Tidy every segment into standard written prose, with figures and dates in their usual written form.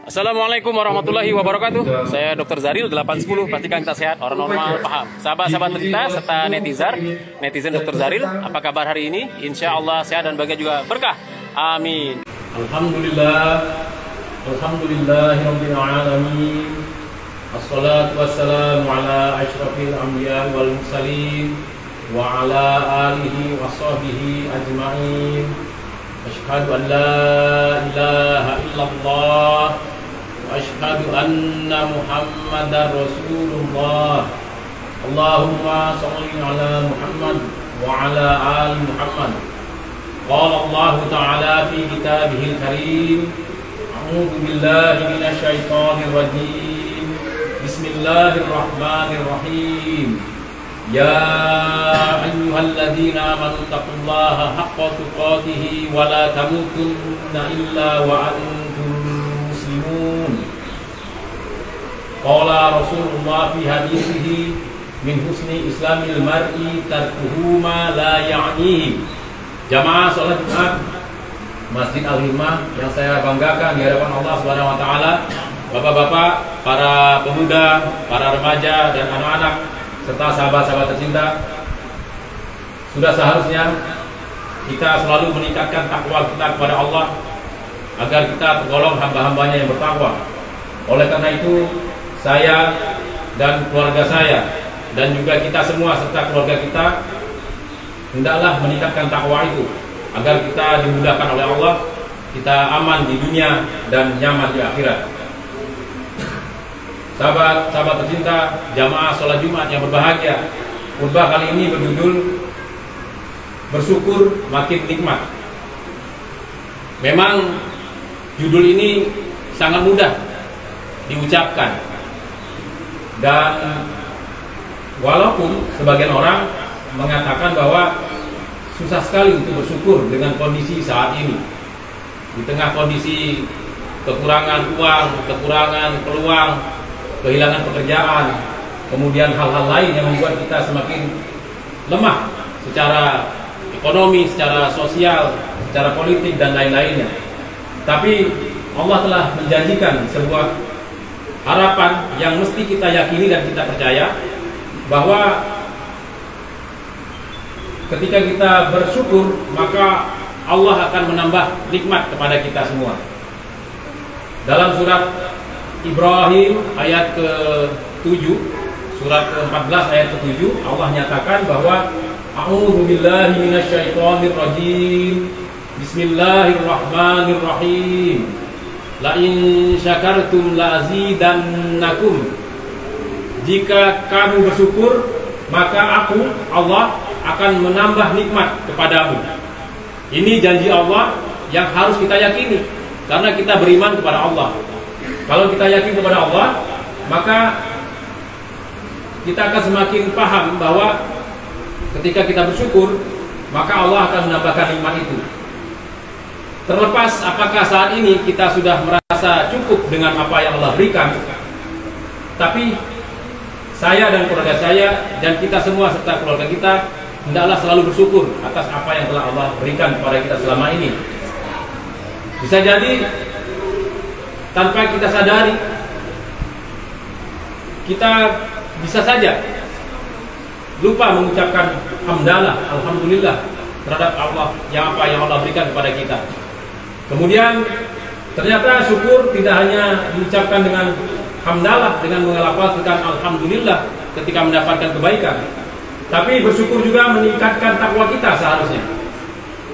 Assalamualaikum warahmatullahi wabarakatuh. Saya Dr. Zaril 810. Pastikan kita sehat, orang normal, paham. Sahabat-sahabat cerita serta netizen Dr. Zaril, apa kabar hari ini? Insya Allah sehat dan bahagia juga berkah. Amin. Alhamdulillahirabbil alamin. Assalatu wassalamu ala asyrafil anbiya wal mursalin wa ala alihi wa sahbihi ajma'in. Asyhadu an la ilaha illallah wa asyhadu anna Muhammadar Rasulullah. Allahumma shalli ala Muhammad wa ala ali Muhammad. Qala Allah Ta'ala fi kitabihil karim. A'udzu billahi minasy syaithanir rajim. Bismillahirrahmanirrahim. Ya ayyuhalladzina amanu taqullaha haqqa tuqatih wa la tamutunna illa wa antum muslimun. Qala Rasulullah fi hadithihi min husni islamil mar'i tarkuhu ma la ya'nihi. Jamaah salat Jumat Masjid Al-Himah yang saya banggakan di hadapan Allah Subhanahu wa taala, bapak-bapak, para pemuda, para remaja dan anak-anak serta sahabat-sahabat tercinta, sudah seharusnya kita selalu meningkatkan takwa kita kepada Allah agar kita tergolong hamba-hambanya yang bertakwa. Oleh karena itu, saya dan keluarga saya dan juga kita semua serta keluarga kita hendaklah meningkatkan takwa itu agar kita dimudahkan oleh Allah, kita aman di dunia dan nyaman di akhirat. Sahabat-sahabat tercinta, jamaah sholat Jumat yang berbahagia, khutbah kali ini berjudul Bersyukur Makin Nikmat. Memang judul ini sangat mudah diucapkan, dan walaupun sebagian orang mengatakan bahwa susah sekali untuk bersyukur dengan kondisi saat ini, di tengah kondisi kekurangan uang, kekurangan peluang, kehilangan pekerjaan, kemudian hal-hal lain yang membuat kita semakin lemah secara ekonomi, secara sosial, secara politik dan lain-lainnya. Tapi Allah telah menjanjikan sebuah harapan yang mesti kita yakini dan kita percaya, bahwa ketika kita bersyukur maka Allah akan menambah nikmat kepada kita semua. Dalam surat Ibrahim ayat ke-7, surat ke-14 ayat ke-7, Allah nyatakan bahwa A'udzu billahi minasyaitonir rajim. Bismillahirrahmanirrahim. La in syakartum la azidannakum. Jika kamu bersyukur, maka aku, Allah, akan menambah nikmat kepadamu. Ini janji Allah yang harus kita yakini, karena kita beriman kepada Allah. Kalau kita yakin kepada Allah, maka kita akan semakin paham bahwa ketika kita bersyukur, maka Allah akan menambahkan nikmat itu. Terlepas apakah saat ini kita sudah merasa cukup dengan apa yang Allah berikan, tapi saya dan keluarga saya dan kita semua serta keluarga kita hendaklah selalu bersyukur atas apa yang telah Allah berikan kepada kita selama ini. Bisa jadi tanpa kita sadari, kita bisa saja lupa mengucapkan hamdalah, alhamdulillah terhadap Allah yang Allah berikan kepada kita. Kemudian ternyata syukur tidak hanya diucapkan dengan hamdalah, dengan mengelafazkan alhamdulillah ketika mendapatkan kebaikan, tapi bersyukur juga meningkatkan takwa kita seharusnya.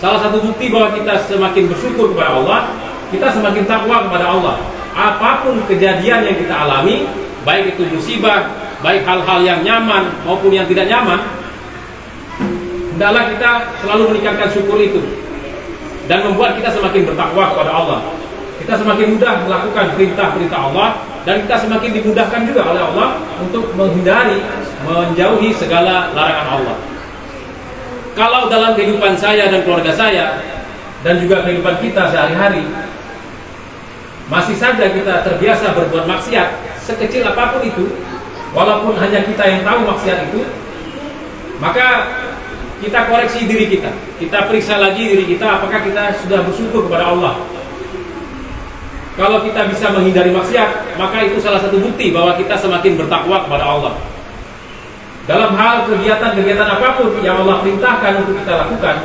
Salah satu bukti bahwa kita semakin bersyukur kepada Allah, kita semakin takwa kepada Allah. Apapun kejadian yang kita alami, baik itu musibah, baik hal-hal yang nyaman maupun yang tidak nyaman, hendaklah kita selalu meningkatkan syukur itu dan membuat kita semakin bertakwa kepada Allah. Kita semakin mudah melakukan perintah-perintah Allah, dan kita semakin dimudahkan juga oleh Allah untuk menjauhi segala larangan Allah. Kalau dalam kehidupan saya dan keluarga saya dan juga kehidupan kita sehari-hari masih saja kita terbiasa berbuat maksiat, sekecil apapun itu, walaupun hanya kita yang tahu maksiat itu, maka kita koreksi diri kita. Kita periksa lagi diri kita, apakah kita sudah bersyukur kepada Allah. kalau kita bisa menghindari maksiat, maka itu salah satu bukti bahwa kita semakin bertakwa kepada Allah. Dalam hal kegiatan-kegiatan apapun yang Allah perintahkan untuk kita lakukan,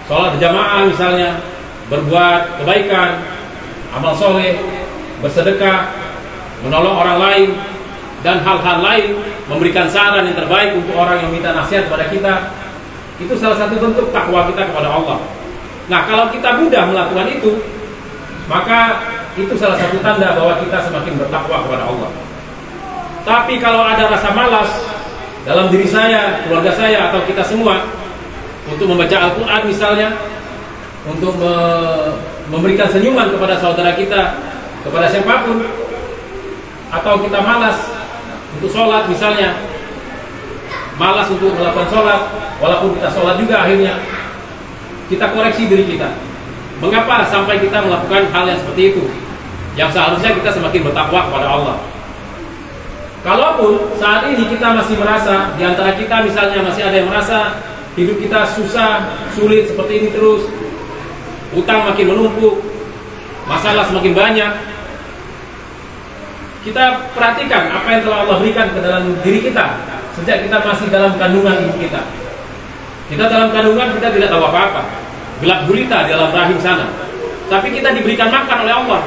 sholat berjamaah misalnya, berbuat kebaikan, amal soleh, bersedekah, menolong orang lain, dan hal-hal lain, memberikan saran yang terbaik untuk orang yang minta nasihat kepada kita, itu salah satu bentuk takwa kita kepada Allah. Nah, kalau kita mudah melakukan itu, maka itu salah satu tanda bahwa kita semakin bertakwa kepada Allah. Tapi kalau ada rasa malas dalam diri saya, keluarga saya, atau kita semua untuk membaca Al-Quran misalnya, untuk memberikan senyuman kepada saudara kita, kepada siapapun, atau kita malas untuk sholat misalnya, malas untuk melakukan sholat, walaupun kita sholat juga, akhirnya kita koreksi diri kita. Mengapa sampai kita melakukan hal yang seperti itu, yang seharusnya kita semakin bertakwa kepada Allah? Kalaupun saat ini kita masih merasa, di antara kita misalnya masih ada yang merasa hidup kita susah, sulit seperti ini terus, utang makin menumpuk, masalah semakin banyak, kita perhatikan apa yang telah Allah berikan ke dalam diri kita sejak kita masih dalam kandungan ibu kita. Kita dalam kandungan, kita tidak tahu apa-apa, gelap gulita di dalam rahim sana, tapi kita diberikan makan oleh Allah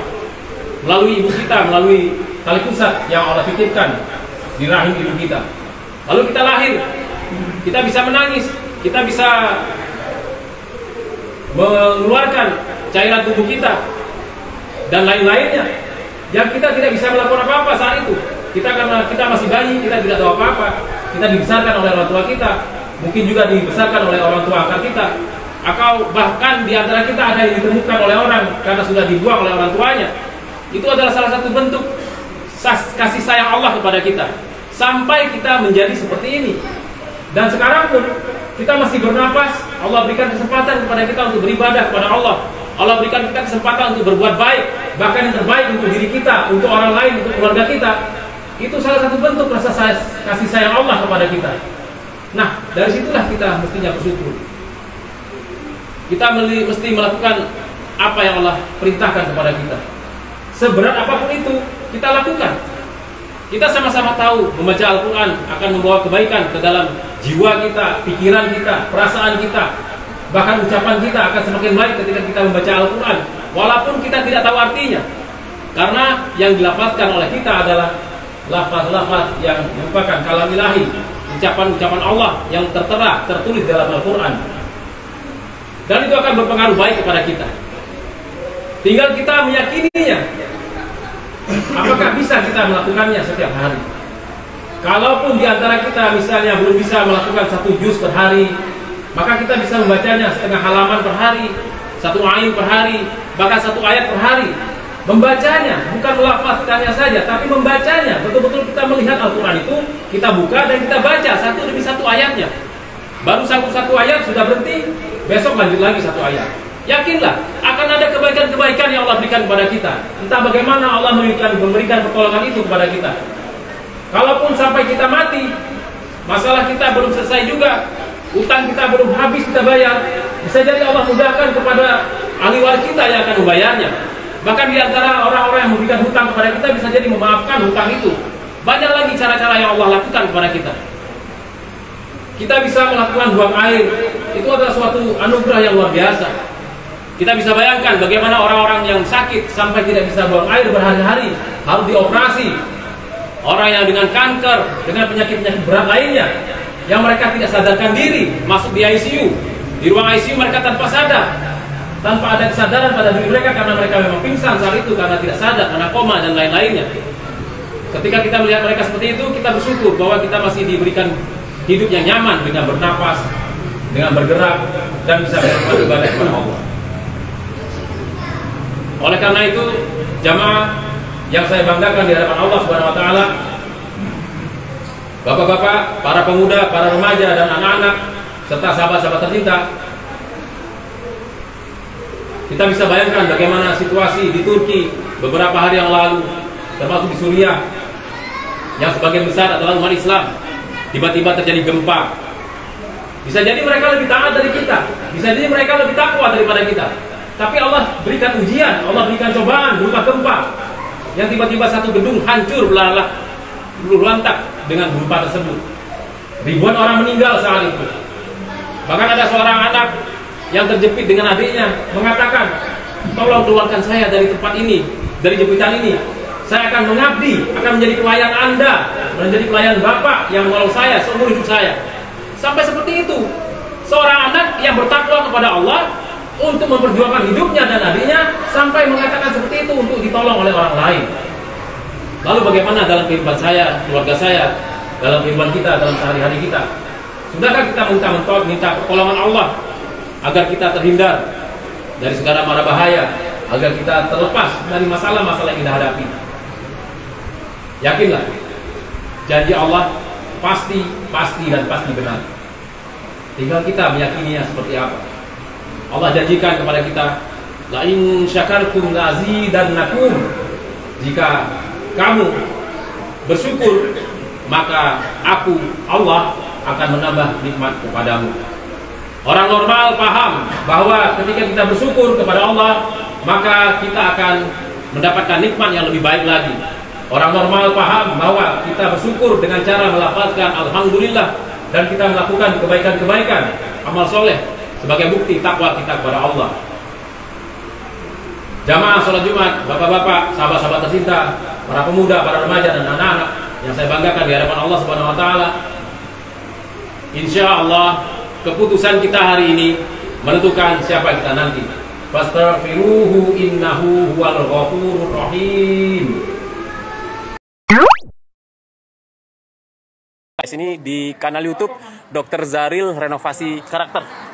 melalui ibu kita, melalui tali pusat yang Allah titipkan di rahim ibu kita. Lalu kita lahir, kita bisa menangis, kita bisa mengeluarkan cairan tubuh kita dan lain-lainnya, yang kita tidak bisa melakukan apa-apa saat itu. Karena kita masih bayi, kita tidak tahu apa-apa. Kita dibesarkan oleh orang tua kita, mungkin juga dibesarkan oleh orang tua angkat kita, atau bahkan di antara kita ada yang ditemukan oleh orang karena sudah dibuang oleh orang tuanya. Itu adalah salah satu bentuk kasih sayang Allah kepada kita, sampai kita menjadi seperti ini. Dan sekarang pun kita masih bernapas, Allah berikan kesempatan kepada kita untuk beribadah kepada Allah. Allah berikan kita kesempatan untuk berbuat baik, bahkan yang terbaik untuk diri kita, untuk orang lain, untuk keluarga kita. Itu salah satu bentuk rasa kasih sayang Allah kepada kita. Nah, dari situlah kita mestinya bersyukur. Kita mesti melakukan apa yang Allah perintahkan kepada kita. Seberat apapun itu, kita lakukan. Kita sama-sama tahu membaca Al-Quran akan membawa kebaikan ke dalam jiwa kita, pikiran kita, perasaan kita, bahkan ucapan kita akan semakin baik ketika kita membaca Al-Quran, walaupun kita tidak tahu artinya, karena yang dilafazkan oleh kita adalah lafaz-lafaz yang merupakan kalam ilahi, ucapan-ucapan Allah yang tertera, tertulis dalam Al-Quran, dan itu akan berpengaruh baik kepada kita. Tinggal kita meyakininya. Apakah bisa kita melakukannya setiap hari? Kalaupun di antara kita misalnya belum bisa melakukan 1 juz per hari, maka kita bisa membacanya setengah halaman per hari, 1 ain per hari, bahkan 1 ayat per hari. Membacanya, bukan melafazkannya saja, tapi membacanya. Betul-betul kita melihat Al-Quran itu, kita buka dan kita baca 1 demi 1 ayatnya. Baru satu ayat sudah berhenti, besok lanjut lagi 1 ayat. Yakinlah akan ada kebaikan-kebaikan yang Allah berikan kepada kita. Entah bagaimana Allah memberikan pertolongan itu kepada kita. Kalaupun sampai kita mati, masalah kita belum selesai juga, utang kita belum habis kita bayar, bisa jadi Allah mudahkan kepada ahli waris kita yang akan membayarnya. Bahkan di antara orang-orang yang memberikan hutang kepada kita bisa jadi memaafkan hutang itu. Banyak lagi cara-cara yang Allah lakukan kepada kita. Kita bisa melakukan buang air, itu adalah suatu anugerah yang luar biasa. Kita bisa bayangkan bagaimana orang-orang yang sakit sampai tidak bisa buang air berhari-hari, harus dioperasi. Orang yang dengan kanker, dengan penyakit-penyakit berat lainnya, yang mereka tidak sadarkan diri, masuk di ICU. Di ruang ICU mereka tanpa sadar, tanpa ada kesadaran pada diri mereka, karena mereka memang pingsan saat itu, karena tidak sadar, karena koma dan lain-lainnya. Ketika kita melihat mereka seperti itu, kita bersyukur bahwa kita masih diberikan hidup yang nyaman dengan bernapas, dengan bergerak, dan bisa melakukan ibadah kepada Allah. Oleh karena itu, jamaah yang saya banggakan di hadapan Allah Subhanahu wa taala, bapak-bapak, para pemuda, para remaja dan anak-anak serta sahabat-sahabat tercinta, kita bisa bayangkan bagaimana situasi di Turki beberapa hari yang lalu, termasuk di Suriah yang sebagian besar adalah umat Islam. Tiba-tiba terjadi gempa. Bisa jadi mereka lebih taat dari kita, bisa jadi mereka lebih takwa daripada kita. Tapi Allah berikan ujian, Allah berikan cobaan berupa gempa yang tiba-tiba satu gedung hancur belalak, luluh lantak dengan gempa tersebut. Ribuan orang meninggal saat itu. Bahkan ada seorang anak yang terjepit dengan adiknya mengatakan, tolong keluarkan saya dari tempat ini, dari jepitan ini. Saya akan mengabdi, akan menjadi pelayan Anda, menjadi pelayan Bapak yang menolong saya seumur hidup saya. Sampai seperti itu. Seorang anak yang bertakwa kepada Allah untuk memperjuangkan hidupnya dan adiknya sampai mengatakan seperti itu untuk ditolong oleh orang lain. Lalu bagaimana dalam kehidupan saya, keluarga saya, dalam kehidupan kita, dalam sehari-hari kita? Sudahkah kita minta pertolongan Allah agar kita terhindar dari segala mara bahaya, agar kita terlepas dari masalah-masalah yang kita hadapi? Yakinlah, janji Allah pasti dan pasti benar. Tinggal kita meyakininya seperti apa. Allah janjikan kepada kita, la in syakartum lazidannakum. Jika kamu bersyukur, maka aku, Allah, akan menambah nikmat kepadamu. Orang normal paham bahwa ketika kita bersyukur kepada Allah, maka kita akan mendapatkan nikmat yang lebih baik lagi. Orang normal paham bahwa kita bersyukur dengan cara melafazkan alhamdulillah dan kita melakukan kebaikan-kebaikan, amal soleh sebagai bukti takwa kita kepada Allah. Jamaah sholat Jumat, bapak-bapak, sahabat-sahabat tercinta, para pemuda, para remaja dan anak-anak yang saya banggakan di hadapan Allah Subhanahu wa taala. Insya Allah keputusan kita hari ini menentukan siapa kita nanti. Fastaghfiruhu innahu huwal ghafurur rahim. Di sini di kanal YouTube Dr. Zaril Renovasi Karakter.